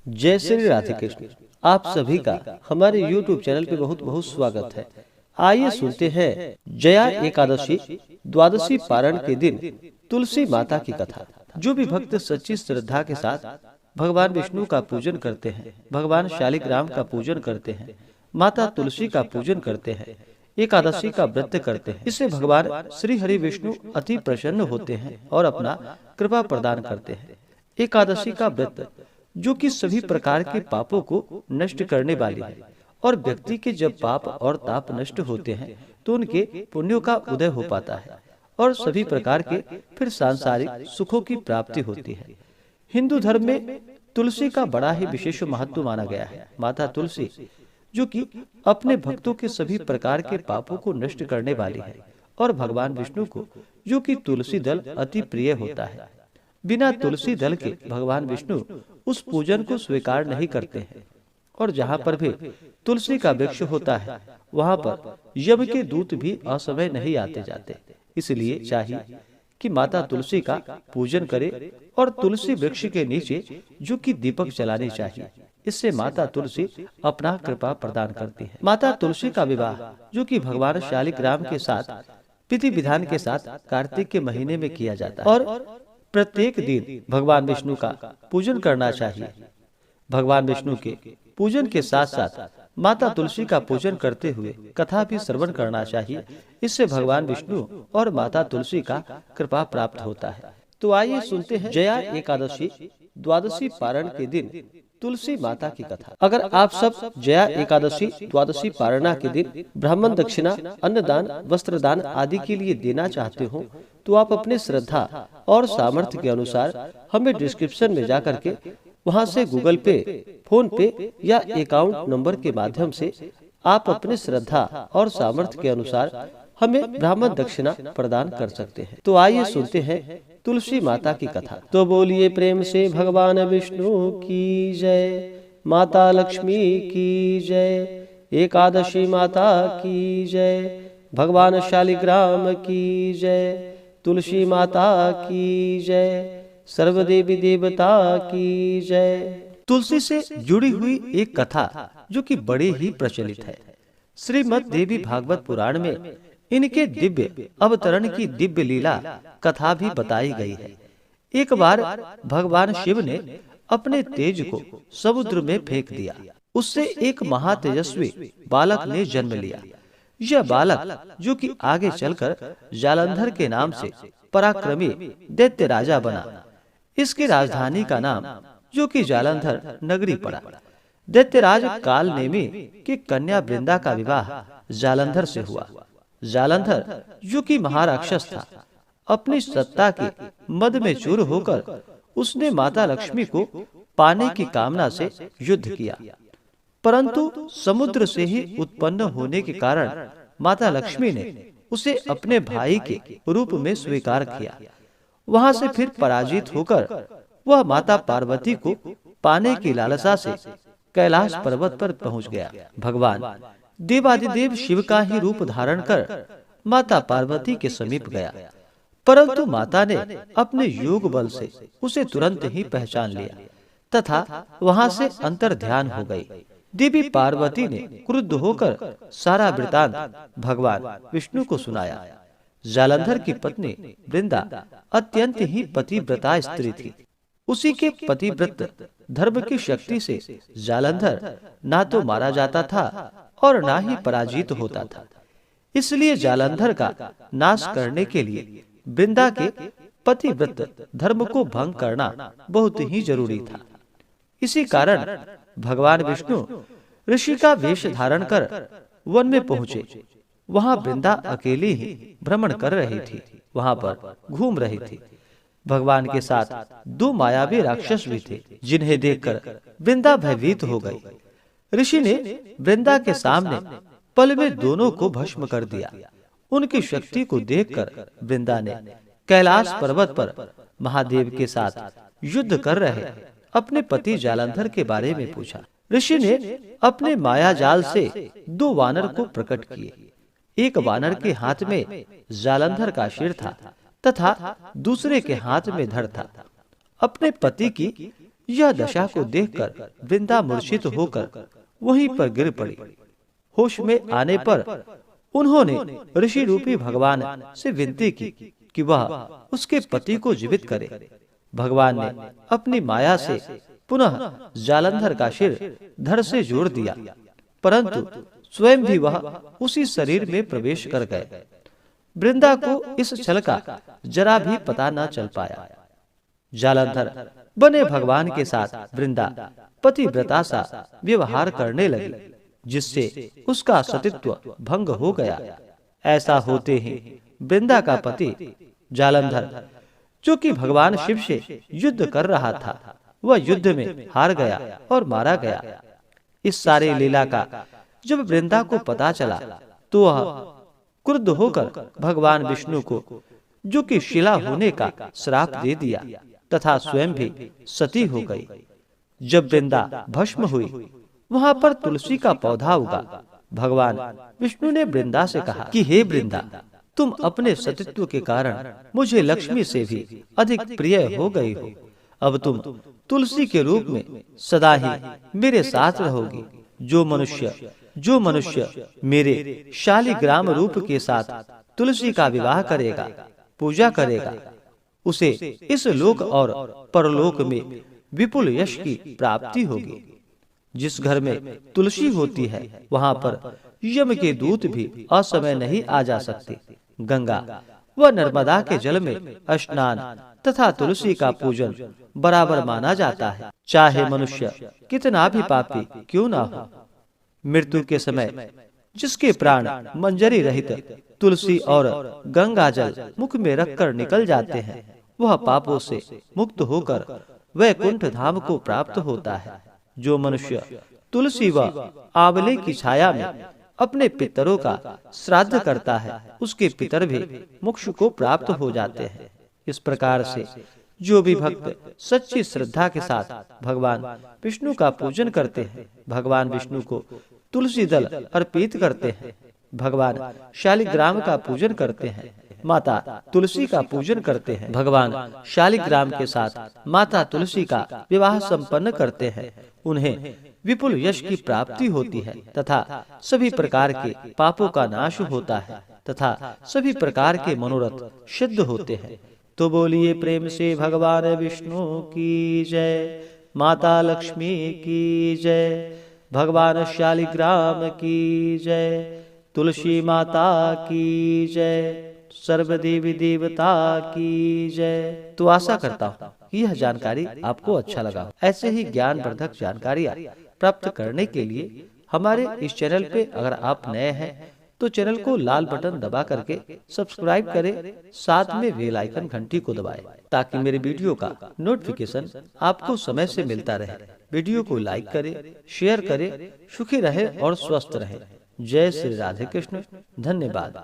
जय श्री राधे कृष्ण। आप सभी का हमारे YouTube चैनल पे बहुत बहुत स्वागत है। आइए सुनते हैं जया एकादशी द्वादशी पारण के दिन तुलसी माता की कथा। जो भी भक्त सच्ची श्रद्धा के साथ भगवान विष्णु का पूजन करते हैं, भगवान शालिग्राम का पूजन करते हैं, माता तुलसी का पूजन करते हैं, एकादशी का व्रत करते हैं, इससे भगवान श्री हरि विष्णु अति प्रसन्न होते हैं और अपना कृपा प्रदान करते हैं। एकादशी का व्रत जो कि सभी प्रकार के पापों को नष्ट करने वाली है, और व्यक्ति के जब पाप और ताप नष्ट होते हैं तो उनके पुण्यों का उदय हो पाता है और सभी प्रकार के फिर सांसारिक सुखों की प्राप्ति होती है। हिंदू धर्म में तुलसी का बड़ा ही विशेष महत्व माना गया है। माता तुलसी जो कि अपने भक्तों के सभी प्रकार के पापों को नष्ट करने वाली है, और भगवान विष्णु को जो कि तुलसी दल अति प्रिय होता है। बिना तुलसी दल के भगवान विष्णु उस पूजन को स्वीकार नहीं करते हैं, और जहाँ पर भी तुलसी का वृक्ष होता है वहाँ पर यम के दूत भी असमय नहीं आते जाते। इसलिए चाहिए कि माता तुलसी का पूजन करे और तुलसी वृक्ष के नीचे जो कि दीपक जलाने चाहिए। इससे माता तुलसी अपना कृपा प्रदान करती है। माता तुलसी का विवाह जो कि भगवान शालिग्राम के साथ विधि विधान के साथ कार्तिक के महीने में किया जाता है, और प्रत्येक दिन भगवान विष्णु का पूजन करना चाहिए। भगवान विष्णु के पूजन के साथ साथ माता तुलसी का पूजन करते हुए कथा भी श्रवण करना चाहिए। इससे भगवान विष्णु और माता तुलसी का कृपा प्राप्त होता है। तो आइए सुनते हैं जया एकादशी द्वादशी पारण के दिन तुलसी माता की कथा। अगर आप सब जया एकादशी द्वादशी पारणा के दिन ब्राह्मण दक्षिणा, अन्नदान, वस्त्रदान आदि के लिए देना चाहते हो तो आप अपने श्रद्धा और सामर्थ्य के अनुसार हमें डिस्क्रिप्शन में जाकर के वहां से गूगल पे, फोन पे या अकाउंट नंबर के माध्यम से आप अपने श्रद्धा और सामर्थ्य के अनुसार हमें ब्राह्मण दक्षिणा प्रदान कर सकते हैं। तो आइए सुनते हैं तुलसी माता की कथा। तो बोलिए प्रेम से भगवान विष्णु की जय, माता लक्ष्मी की जय, एकादशी माता की जय, भगवान शालिग्राम की जय, तुलसी माता की जय, सर्वदेवी देवता की जय। तुलसी से जुड़ी हुई एक कथा जो कि बड़ी ही प्रचलित है। श्रीमद् देवी भागवत पुराण में इनके दिव्य अवतरण की दिव्य लीला कथा भी बताई गई है। एक बार भगवान शिव ने अपने तेज को समुद्र में फेंक दिया। उससे एक महातेजस्वी बालक ने जन्म लिया। यह बालक जो कि आगे चलकर जालंधर के नाम से पराक्रमी दैत्य राजा बना। इसकी राजधानी का नाम जो कि जालंधर नगरी पड़ा। दैत्यराज काल नेमी की कन्या वृंदा का विवाह जालंधर से हुआ। जालंधर जो कि महाराक्षस था, अपनी सत्ता के मद में चूर होकर उसने माता लक्ष्मी को पाने की कामना से युद्ध किया, परंतु समुद्र से ही उत्पन्न होने के कारण माता लक्ष्मी ने उसे अपने भाई के रूप में स्वीकार किया। वहां से फिर पराजित होकर वह माता पार्वती को पाने की लालसा से कैलाश पर्वत पर पहुंच गया। भगवान देवादिदेव शिव का ही रूप धारण कर माता पार्वती के समीप गया, परंतु माता ने अपने योग बल से उसे तुरंत ही पहचान लिया तथा वहां से अंतर ध्यान हो गई। देवी पार्वती ने क्रुद्ध होकर सारा वृतांत भगवान विष्णु को सुनाया। जालंधर की पत्नी वृंदा अत्यंत ही पतिव्रता स्त्री थी। उसी के पतिव्रत धर्म की शक्ति से जालंधर ना तो मारा जाता था और ना ही पराजित होता था। इसलिए जालंधर का नाश करने के लिए वृंदा के पतिव्रत धर्म को भंग करना बहुत ही जरूरी था। इसी कारण भगवान विष्णु ऋषि का वेश धारण कर वन में पहुँचे। वहाँ वृंदा अकेली ही भ्रमण कर रही थी, वहाँ पर घूम रही थी। भगवान के साथ दो मायावी राक्षस भी थे, जिन्हें देखकर वृंदा भयभीत हो गई। ऋषि ने वृंदा के सामने पल में दोनों को भस्म कर दिया। उनकी शक्ति को देखकर वृंदा ने कैलाश पर्वत पर महादेव के साथ युद्ध कर रहे अपने पति जालंधर के बारे में पूछा। ऋषि ने अपने माया जाल से दो वानर को प्रकट किए। एक वानर के हाथ में जालंधर का सिर था तथा दूसरे के हाथ में धड़ था। अपने पति की यह दशा को देखकर वृंदा मूर्छित होकर वहीं पर गिर पड़ी। होश में आने पर उन्होंने ऋषि रूपी भगवान से विनती की कि वह उसके पति को जीवित करे। भगवान ने अपनी माया से पुनः जालंधर का सिर धड़ से जोड़ दिया, परंतु स्वयं भी वह उसी शरीर में प्रवेश कर गए। वृंदा को इस छल का जरा भी पता न चल पाया। जालंधर बने भगवान के साथ वृंदा पतिव्रता सा व्यवहार करने लगी, जिससे उसका सतीत्व भंग हो गया। ऐसा होते ही वृंदा का पति जालंधर, जो कि भगवान शिव से युद्ध कर रहा था, वह युद्ध में हार गया और मारा गया। इस सारे लीला का जब वृंदा को पता चला तो वह क्रुद्ध होकर भगवान विष्णु को, जो कि शिला होने का श्राप दे दिया तथा स्वयं भी सती हो गई। जब वृंदा भस्म हुई, वहां पर तुलसी का पौधा उगा। भगवान विष्णु ने वृंदा से कहा कि हे वृंदा, तुम अपने सतीत्व के कारण मुझे लक्ष्मी से भी अधिक प्रिय हो गई हो। अब तुम तुलसी के रूप में सदा ही मेरे साथ रहोगी। जो मनुष्य मेरे शालिग्राम रूप के साथ तुलसी का विवाह करेगा, पूजा करेगा, उसे इस लोक और परलोक में विपुल यश की प्राप्ति होगी। जिस घर में तुलसी होती है, वहां पर यम के दूत भी असमय नहीं आ जा सकते। गंगा व नर्मदा के जल में स्नान तथा तुलसी का पूजन बराबर माना जाता है, चाहे मनुष्य कितना भी पापी क्यों ना हो। मृत्यु के समय जिसके प्राण मंजरी रहित तुलसी और गंगा जल मुख में रखकर निकल जाते हैं, वह पापों से मुक्त होकर वैकुंठ धाम को प्राप्त होता है। जो मनुष्य तुलसी व आंवले की छाया में अपने पितरों का श्राद्ध करता है, उसके पितर भी मोक्ष को प्राप्त हो जाते हैं। इस प्रकार से जो भी भक्त सच्ची श्रद्धा के साथ भगवान विष्णु का पूजन करते हैं, भगवान विष्णु को तुलसी दल अर्पित करते हैं, भगवान शालिग्राम का पूजन करते हैं, माता तुलसी का पूजन करते हैं, भगवान शालिग्राम के साथ माता तुलसी का विवाह संपन्न करते हैं, उन्हें विपुल यश की प्राप्ति होती है तथा सभी प्रकार के पापों का नाश होता है तथा सभी प्रकार के मनोरथ सिद्ध होते हैं। तो बोलिए प्रेम से भगवान विष्णु की जय, माता लक्ष्मी की जय, भगवान शालिग्राम की जय, तुलसी माता की जय, सर्वदेवी देवता की जय। तो आशा करता हूँ कि यह जानकारी आपको अच्छा लगा। ऐसे ही ज्ञानवर्धक जानकारियाँ प्राप्त करने के लिए हमारे इस चैनल पे अगर आप नए हैं तो चैनल को लाल बटन दबा करके सब्सक्राइब करें, साथ में बेल आइकन घंटी को दबाएं, ताकि मेरे वीडियो का नोटिफिकेशन आपको समय से मिलता रहे। वीडियो को लाइक करें, शेयर करें। सुखी रहे और स्वस्थ रहे। जय श्री राधे कृष्ण। धन्यवाद।